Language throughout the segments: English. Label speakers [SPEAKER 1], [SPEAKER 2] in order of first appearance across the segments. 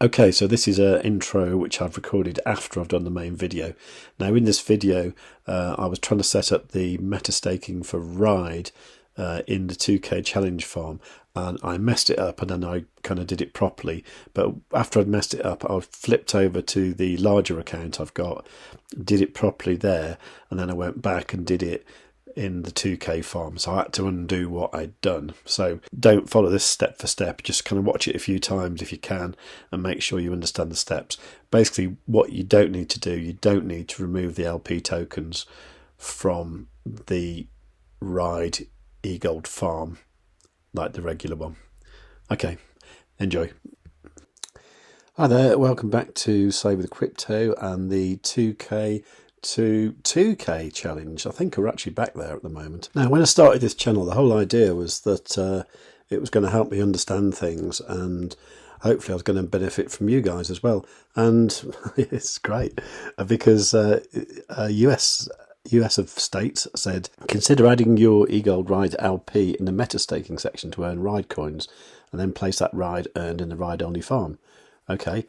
[SPEAKER 1] Okay, so this is an intro which I've recorded after I've done the main video. Now in this video I was trying to set up the metastaking for RIDE in the 2k challenge farm, and I messed it up, and then I kind of did it properly. But after I'd messed it up, I flipped over to the larger account I've got, did it properly there, and then I went back and did it in the 2k farm. So I had to undo what I'd done. So don't follow this step for step, just kind of watch it a few times if you can and make sure you understand the steps. Basically what you don't need to do, you don't need to remove the LP tokens from the RIDE eGold farm like the regular one. Okay, enjoy. Hi there, welcome back to Save with Crypto and the 2k to 2k challenge. I think we're actually back there at the moment. Now when I started this channel, the whole idea was that it was going to help me understand things, and hopefully I was going to benefit from you guys as well. And it's great because US of States said, consider adding your EGLDRIDE LP in the metastaking section to earn RIDE coins, and then place that RIDE earned in the RIDE only farm. Okay,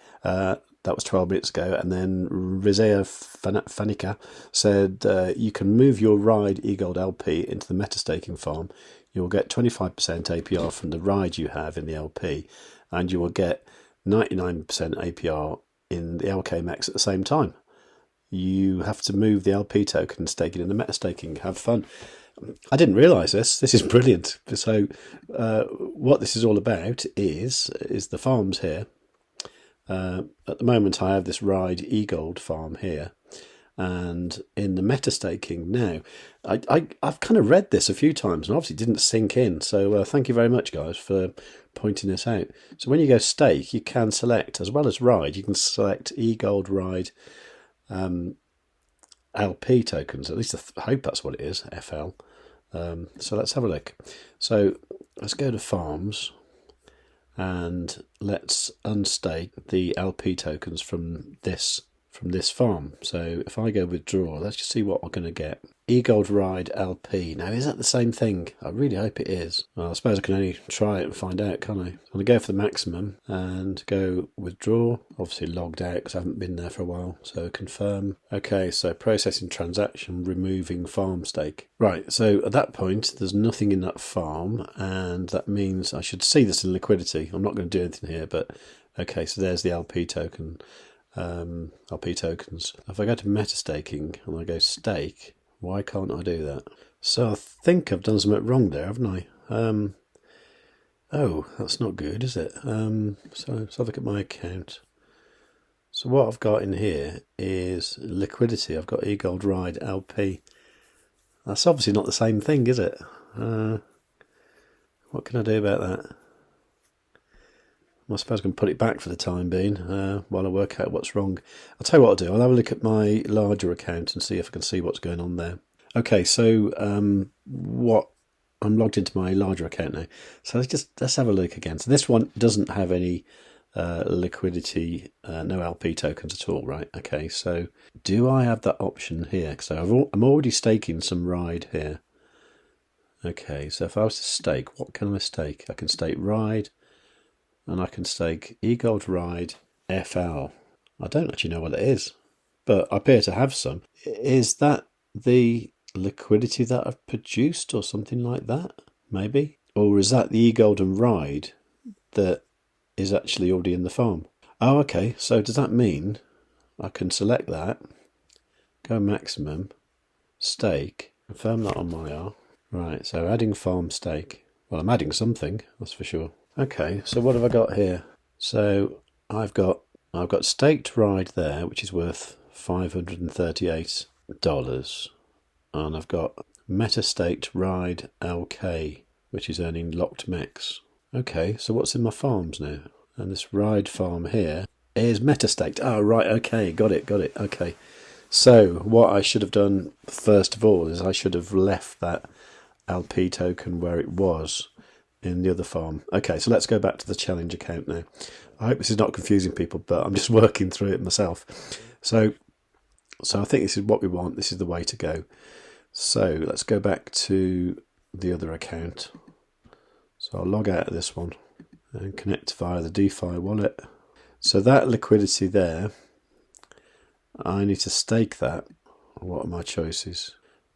[SPEAKER 1] that was 12 minutes ago. And then Rizea Fanica said, you can move your RIDE eGold LP into the metastaking farm. You'll get 25% APR from the RIDE you have in the LP, and you will get 99% APR in the LKMEX at the same time. You have to move the LP token and stake it in the metastaking. Have fun. I didn't realise this. This is brilliant. So what this is all about is the farms here. At the moment I have this RIDE eGold farm here, and in the metastaking now, I've kind of read this a few times and obviously didn't sink in, so thank you very much guys for pointing this out. So when you go stake, you can select, as well as RIDE, you can select eGLDRIDE LP tokens. At least I hope that's what it is, FL. So let's have a look. So let's go to farms and let's unstake the LP tokens from this farm. So if I go withdraw, let's just see what we're going to get. EGLDRIDE LP. Now, is that the same thing? I really hope it is. Well, I suppose I can only try it and find out, can't I? I'm going to go for the maximum and go withdraw. Obviously logged out because I haven't been there for a while. So confirm. Okay, so processing transaction, removing farm stake. Right, so at that point, there's nothing in that farm, and that means I should see this in liquidity. I'm not going to do anything here, but okay, so there's the LP token. LP tokens. If I go to metastaking and I go stake, why can't I do that? So I think I've done something wrong there, haven't I? Oh, that's not good, is it? So let's have a look at my account. So what I've got in here is liquidity. I've got EGLDRIDE LP. That's obviously not the same thing, is it? What can I do about that? I suppose I can put it back for the time being while I work out what's wrong. I'll tell you what I'll do. I'll have a look at my larger account and see if I can see what's going on there. Okay, so I'm logged into my larger account now. So let's have a look again. So this one doesn't have any liquidity, no LP tokens at all, right? Okay, so do I have that option here? So I'm already staking some RIDE here. Okay, so if I was to stake, what can I stake? I can stake RIDE, and I can stake EGLDRIDE FL. I don't actually know what it is, but I appear to have some. Is that the liquidity that I've produced or something like that? Maybe? Or is that the eGold and RIDE that is actually already in the farm? Oh, okay. So does that mean I can select that, go maximum, stake, confirm that on Maiar. Right, so adding farm stake. Well, I'm adding something, that's for sure. Okay, so what have I got here? So I've got staked RIDE there, which is worth $538, and I've got metastaked RIDE LK, which is earning locked MEX. Okay, so what's in my farms now? And this RIDE farm here is metastaked. Oh, right, okay, got it, okay. So what I should have done first of all is I should have left that LP token where it was in the other farm. Okay, so let's go back to the challenge account now. I hope this is not confusing people, but I'm just working through it myself. So I think this is what we want. This is the way to go. So let's go back to the other account. So I'll log out of this one and connect via the DeFi wallet. So that liquidity there, I need to stake that. What are my choices?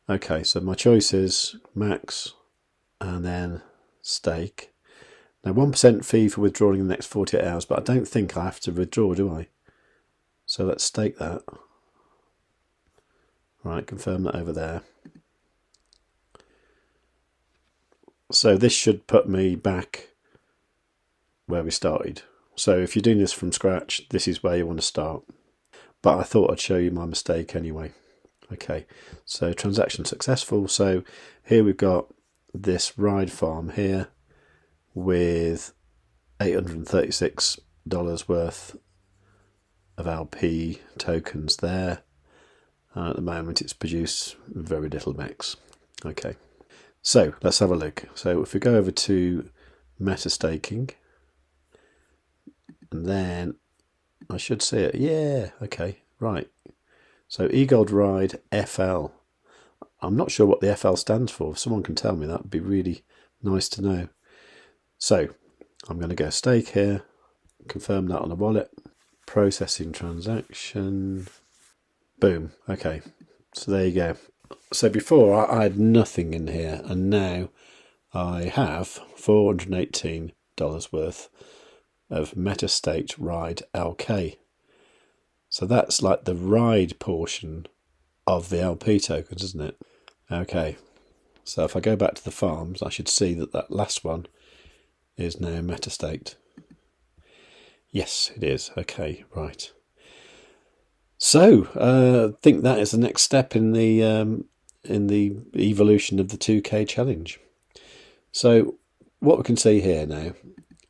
[SPEAKER 1] Okay, so my choices, max, and then stake. Now 1% fee for withdrawing in the next 48 hours, but I don't think I have to withdraw, do I? So let's stake that. Right, confirm that over there. So this should put me back where we started. So if you're doing this from scratch, this is where you want to start. But I thought I'd show you my mistake anyway. Okay, so transaction successful. So here we've got this ride farm here with $836 worth of LP tokens there. At the moment it's produced very little MEX. Okay, so let's have a look. So if we go over to Metastaking, and then I should see it. Yeah, okay, right. So EGLDRIDE FL. I'm not sure what the FL stands for. If someone can tell me, that would be really nice to know. So I'm going to go stake here, confirm that on the wallet, processing transaction, boom. Okay, so there you go. So before I had nothing in here, and now I have $418 worth of Metastaked RIDE LK. So that's like the RIDE portion of the LP tokens, isn't it? Okay, so if I go back to the farms, I should see that that last one is now metastaked. Yes, it is. Okay, right. So I think that is the next step in the evolution of the 2K challenge. So what we can see here now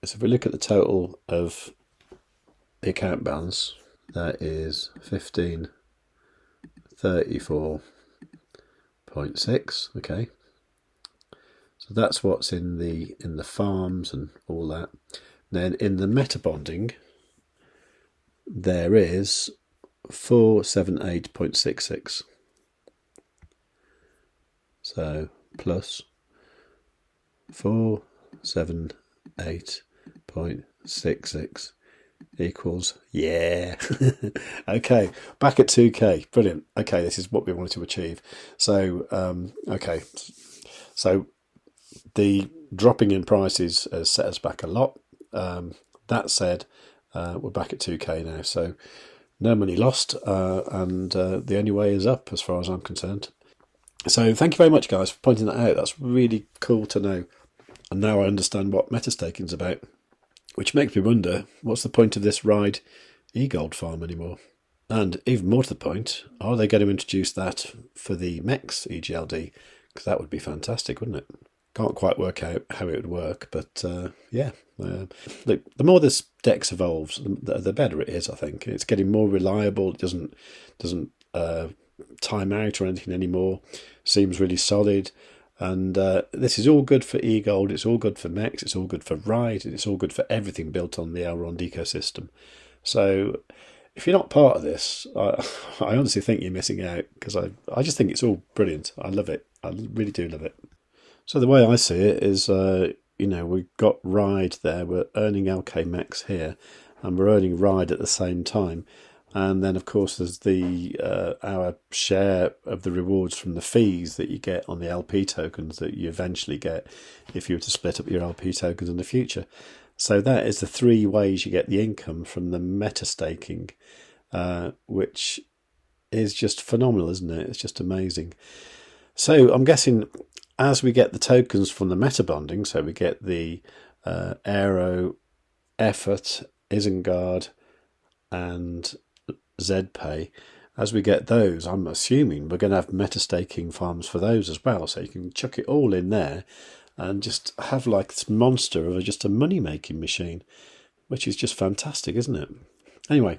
[SPEAKER 1] is if we look at the total of the account balance, that is 1534.6. Okay, so that's what's in the farms and all that. Then in the Metabonding, there is 478.66. So plus 478.66 equals, yeah. Okay, back at 2K. Brilliant. Okay, this is what we wanted to achieve. So okay, so the dropping in prices has set us back a lot. That said, we're back at 2K now, so no money lost, and the only way is up as far as I'm concerned. So thank you very much, guys, for pointing that out. That's really cool to know. And now I understand what metastaking's about, which makes me wonder, what's the point of this RIDE eGold farm anymore? And even more to the point, are they going to introduce that for the MEX EGLD? Because that would be fantastic, wouldn't it? Can't quite work out how it would work, but yeah. Look, the more this DEX evolves, the better it is, I think. It's getting more reliable. It doesn't time out or anything anymore. Seems really solid. And this is all good for eGold, it's all good for MEX, it's all good for RIDE, it's all good for everything built on the Elrond ecosystem. So if you're not part of this, I honestly think you're missing out, because I just think it's all brilliant. I love it. I really do love it. So the way I see it is, we've got RIDE there, we're earning LKMEX here, and we're earning RIDE at the same time. And then, of course, there's our share of the rewards from the fees that you get on the LP tokens that you eventually get if you were to split up your LP tokens in the future. So that is the three ways you get the income from the metastaking, which is just phenomenal, isn't it? It's just amazing. So I'm guessing as we get the tokens from the metabonding, so we get the Aero, Effort, Isengard, and ZPay, as we get those, I'm assuming we're going to have metastaking farms for those as well, so you can chuck it all in there and just have like this monster of just a money making machine, which is just fantastic, isn't it? Anyway,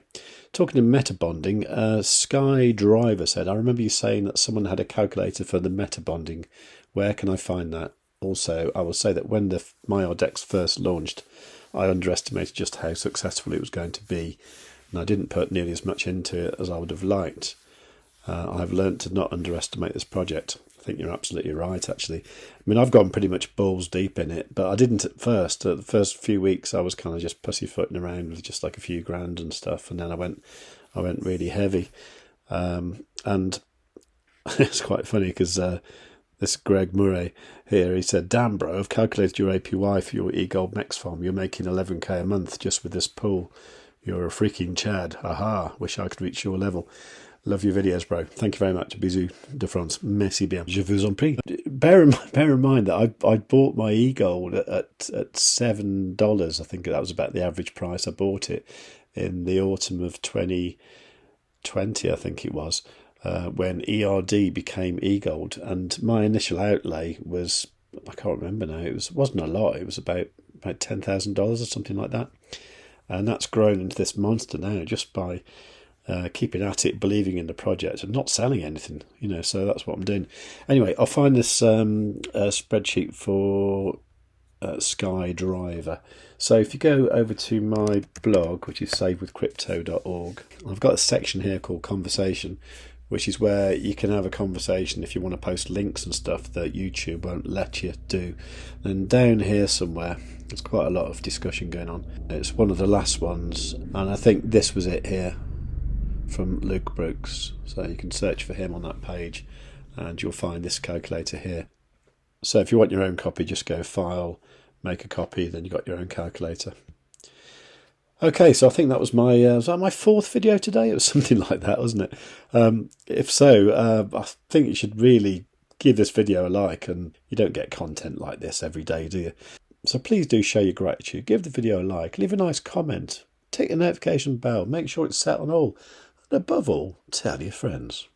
[SPEAKER 1] talking of metabonding, Sky Driver said, I remember you saying that someone had a calculator for the metabonding. Where can I find that? Also, I will say that when the Maiar DEX first launched, I underestimated just how successful it was going to be. And I didn't put nearly as much into it as I would have liked. I've learnt to not underestimate this project. think you're absolutely right, actually. I mean, I've gone pretty much balls deep in it, but I didn't at first. The first few weeks, I was kind of just pussyfooting around with just like a few grand and stuff, and then I went really heavy. And it's quite funny because this Greg Murray here, he said, "Damn, bro, I've calculated your APY for your eGold MEX farm. You're making 11k a month just with this pool. You're a freaking Chad. Aha, wish I could reach your level. Love your videos, bro. Thank you very much. Bisous de France. Merci bien. Je vous en prie." Bear in mind that I bought my eGold at $7. I think that was about the average price. I bought it in the autumn of 2020, I think it was, when ERD became eGold. And my initial outlay was, I can't remember now, it wasn't a lot. It was about $10,000 or something like that. And that's grown into this monster now just by keeping at it, believing in the project and not selling anything, so that's what I'm doing. Anyway, I'll find this spreadsheet for Sky Driver. So if you go over to my blog, which is savewith.crypto.org, I've got a section here called Conversation, which is where you can have a conversation if you want to post links and stuff that YouTube won't let you do. And down here somewhere, there's quite a lot of discussion going on. It's one of the last ones, and I think this was it here, from Luke Brooks. So you can search for him on that page and you'll find this calculator here. So if you want your own copy, just go File, Make a Copy, then you've got your own calculator. Okay, so I think that was was that my fourth video today? It was something like that, wasn't it? If so, I think you should really give this video a like, and you don't get content like this every day, do you? So please do show your gratitude. Give the video a like, leave a nice comment, tick the notification bell, make sure it's set on all, and above all, tell your friends.